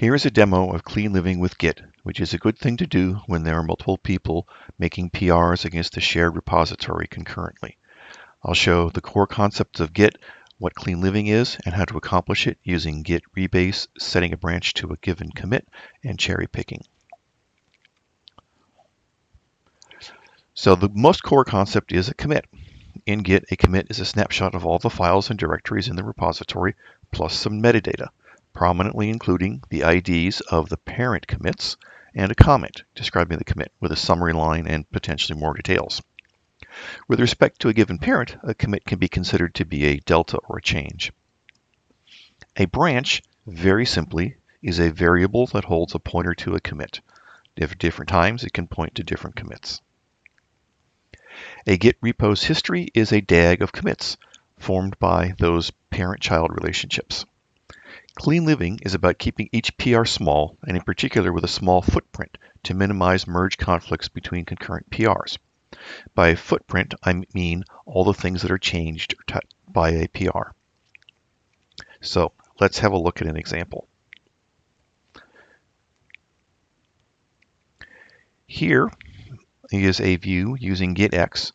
Here is a demo of clean living with Git, which is a good thing to do when there are multiple people making PRs against a shared repository concurrently. I'll show the core concepts of Git, what clean living is, and how to accomplish it using Git rebase, setting a branch to a given commit, and cherry picking. So the most core concept is a commit. In Git, a commit is a snapshot of all the files and directories in the repository, plus some metadata, prominently including the IDs of the parent commits and a comment describing the commit with a summary line and potentially more details. With respect to a given parent, a commit can be considered to be a delta or a change. A branch, very simply, is a variable that holds a pointer to a commit. At different times, it can point to different commits. A Git repo's history is a DAG of commits formed by those parent-child relationships. Clean living is about keeping each PR small, and in particular with a small footprint to minimize merge conflicts between concurrent PRs. By footprint, I mean all the things that are changed by a PR. So let's have a look at an example. Here is a view using GitX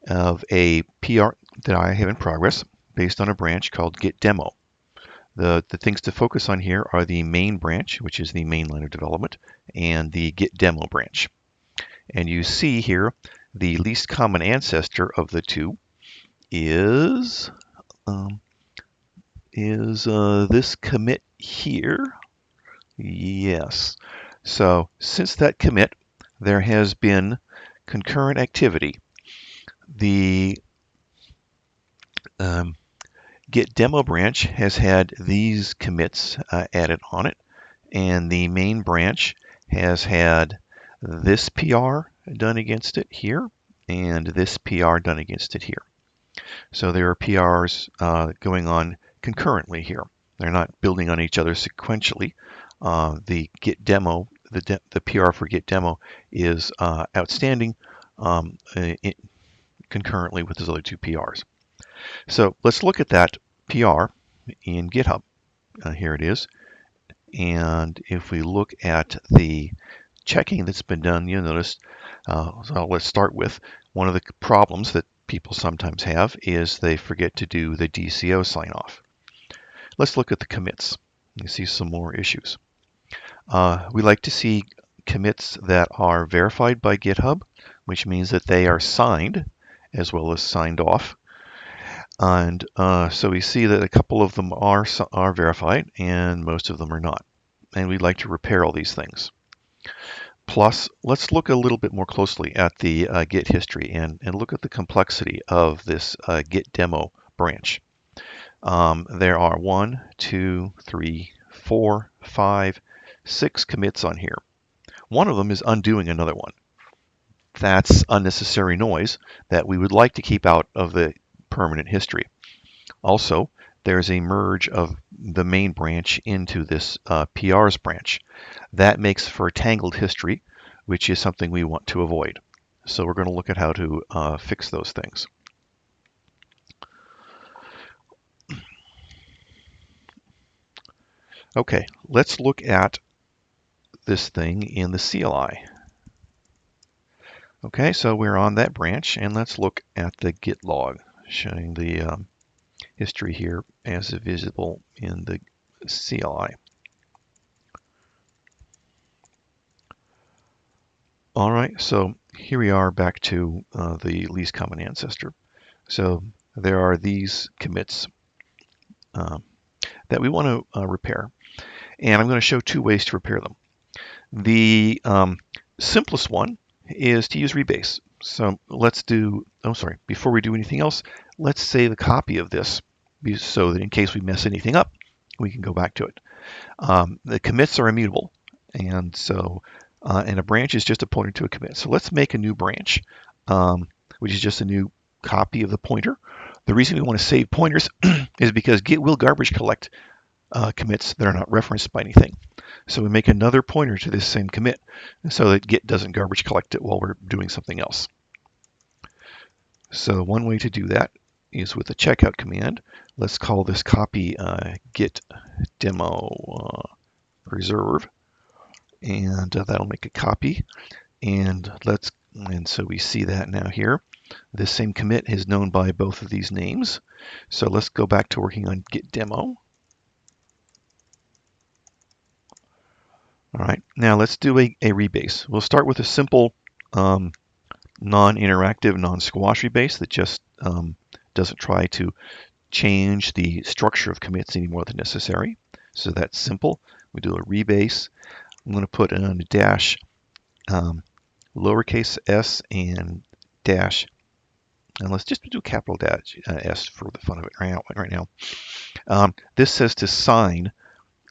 of a PR that I have in progress based on a branch called git-demo. The things to focus on here are the main branch, which is the main line of development, and the git-demo branch. And you see here the least common ancestor of the two is this commit here. Yes. So since that commit, there has been concurrent activity. The git-demo branch has had these commits added on it, and the main branch has had this PR done against it here, and this PR done against it here. So there are PRs going on concurrently here. They're not building on each other sequentially. The git-demo, the PR for git-demo is outstanding concurrently with those other two PRs. So let's look at that PR in GitHub. Here it is. And if we look at the checking that's been done, you'll notice, so let's start with one of the problems that people sometimes have is they forget to do the DCO sign off. Let's look at the commits. You see some more issues. We like to see commits that are verified by GitHub, which means that they are signed as well as signed off. And so we see that a couple of them are verified and most of them are not. And we'd like to repair all these things. Plus, let's look a little bit more closely at the Git history and look at the complexity of this Git demo branch. There are 1, 2, 3, 4, 5, 6 commits on here. One of them is undoing another one. That's unnecessary noise that we would like to keep out of the permanent history. Also, there's a merge of the main branch into this PRs branch. That makes for a tangled history, which is something we want to avoid. So we're going to look at how to fix those things. Okay, let's look at this thing in the CLI. Okay, so we're on that branch, and let's look at the Git log, showing the history here as visible in the CLI. All right, so here we are back to the least common ancestor. So there are these commits that we want to repair, and I'm going to show 2 ways to repair them. The simplest one is to use rebase. So let's do, before we do anything else, let's save a copy of this so that in case we mess anything up, we can go back to it. The commits are immutable, and so and a branch is just a pointer to a commit. So let's make a new branch, which is just a new copy of the pointer. The reason we want to save pointers is because Git will garbage collect commits that are not referenced by anything. So we make another pointer to this same commit so that Git doesn't garbage collect it while we're doing something else. So one way to do that is with the checkout command. Let's call this copy git-demo-preserve. git-demo-preserve, and that'll make a copy. And so we see that now here. This same commit is known by both of these names. So let's go back to working on git demo. All right, now let's do a rebase. We'll start with a simple non-interactive, non-squash rebase that just doesn't try to change the structure of commits any more than necessary. So that's simple. We do a rebase. I'm going to put in a dash lowercase s and dash, and let's just do capital dash s for the fun of it right now. This says to sign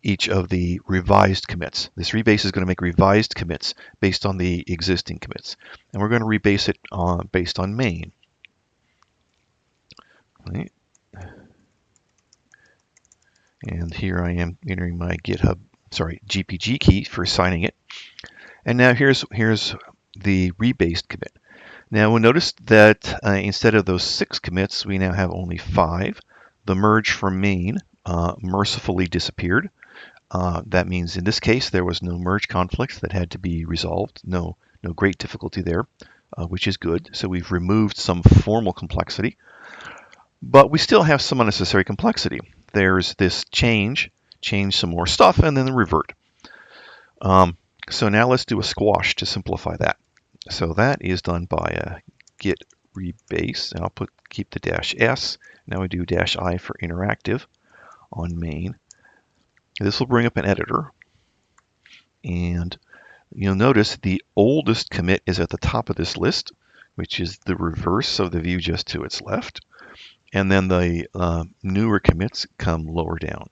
each of the revised commits. This rebase is going to make revised commits based on the existing commits, and we're going to rebase it based on main. Right. And here I am entering my GPG key for signing it. And now here's the rebased commit. Now we'll notice that instead of those 6 commits, we now have only 5. The merge from main mercifully disappeared. That means in this case there was no merge conflict that had to be resolved. No great difficulty there, which is good. So we've removed some formal complexity, but we still have some unnecessary complexity. There's this change some more stuff, and then the revert. So now let's do a squash to simplify that. So that is done by a git rebase, and I'll keep the dash s. Now we do dash I for interactive on main. This will bring up an editor, and you'll notice the oldest commit is at the top of this list, which is the reverse of the view just to its left, and then the newer commits come lower down.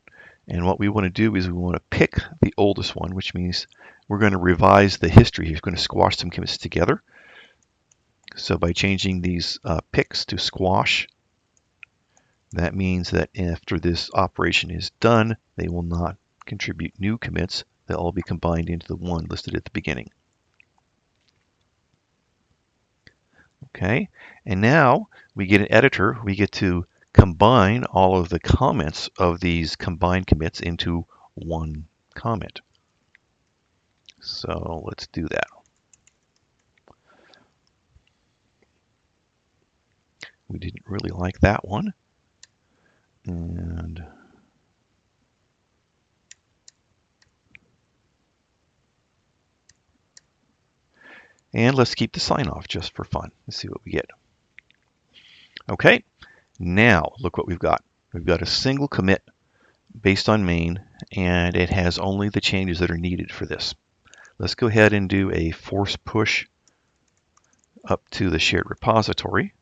And what we want to do is we want to pick the oldest one, which means we're going to revise the history. We're going to squash some commits together. So by changing these picks to squash, that means that after this operation is done, they will not contribute new commits. They'll all be combined into the one listed at the beginning. Okay, and now we get an editor. We get to combine all of the comments of these combined commits into one comment. So let's do that. We didn't really like that one. And let's keep the sign off just for fun. Let's see what we get. Okay, now look what we've got. We've got a single commit based on main, and it has only the changes that are needed for this. Let's go ahead and do a force push up to the shared repository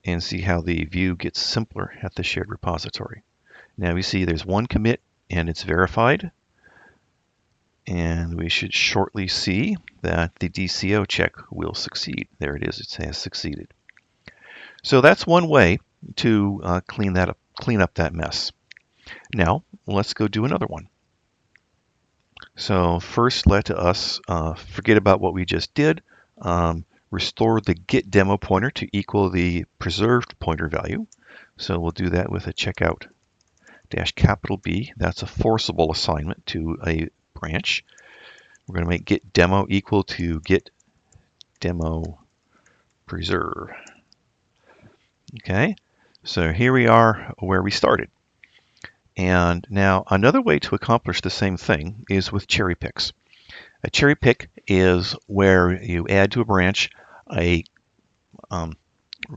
and see how the view gets simpler at the shared repository. Now we see there's one commit and it's verified, and we should shortly see that the DCO check will succeed. There it is, it has succeeded. So that's one way to clean up that mess. Now let's go do another one. So first, let us forget about what we just did. Restore the git demo pointer to equal the preserved pointer value. So we'll do that with a checkout -B. That's a forcible assignment to a branch. We're going to make git demo equal to git demo-preserve. Okay, so here we are where we started. And now another way to accomplish the same thing is with cherry picks. A cherry pick is where you add to a branch a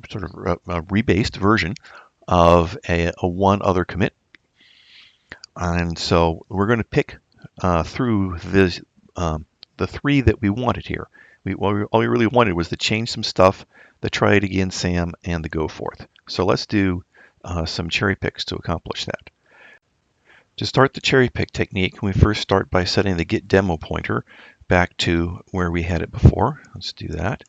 sort of a rebased version of a one other commit. And so we're going to pick through this, the 3 that we wanted here. All we really wanted was to change some stuff, the try it again Sam, and the go forth. So let's do some cherry picks to accomplish that. To start the cherry pick technique, we first start by setting the git demo pointer back to where we had it before. Let's do that.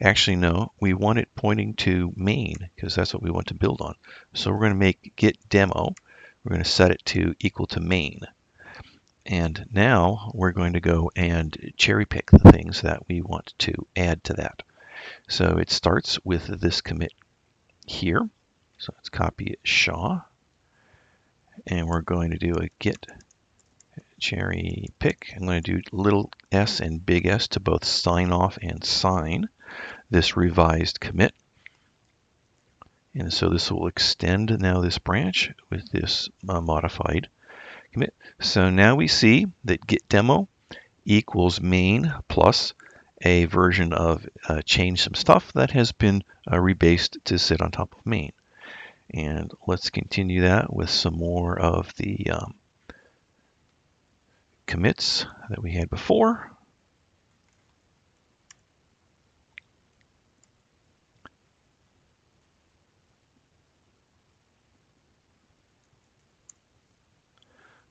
Actually, no, we want it pointing to main because that's what we want to build on. So we're going to make git demo. We're going to set it to equal to main. And now we're going to go and cherry pick the things that we want to add to that. So it starts with this commit here. So let's copy it, Shaw. And we're going to do a git cherry pick. I'm going to do little s and big S to both sign off and sign this revised commit. And so this will extend now this branch with this modified commit. So now we see that git-demo equals main plus a version of change some stuff that has been rebased to sit on top of main. And let's continue that with some more of the commits that we had before.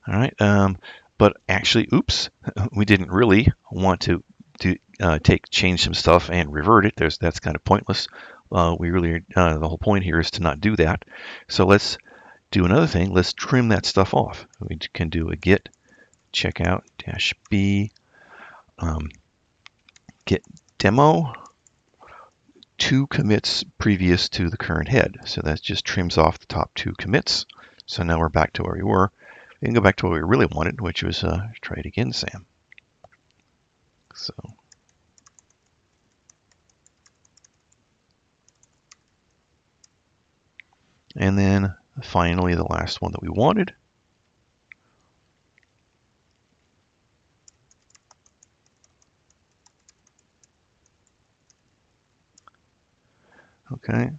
All right, but actually, oops, we didn't really want to change some stuff and revert it. That's kind of pointless. The whole point here is to not do that. So let's do another thing. Let's trim that stuff off. We can do a git checkout -b git demo 2 commits previous to the current head. So that just trims off the top 2 commits. So now we're back to where we were. We can go back to what we really wanted, which was try it again, Sam. So. And then finally, the last one that we wanted. Okay,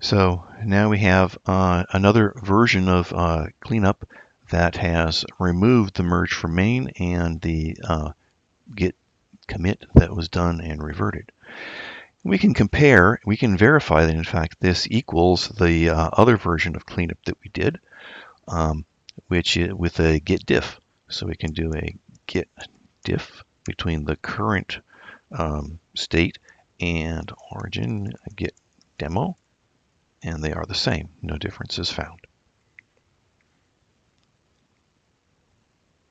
so now we have another version of cleanup that has removed the merge from main and the git commit that was done and reverted. We can compare, we can verify that in fact this equals the other version of cleanup that we did, which is with a git diff. So we can do a git diff between the current state and origin git demo, and they are the same. No difference is found.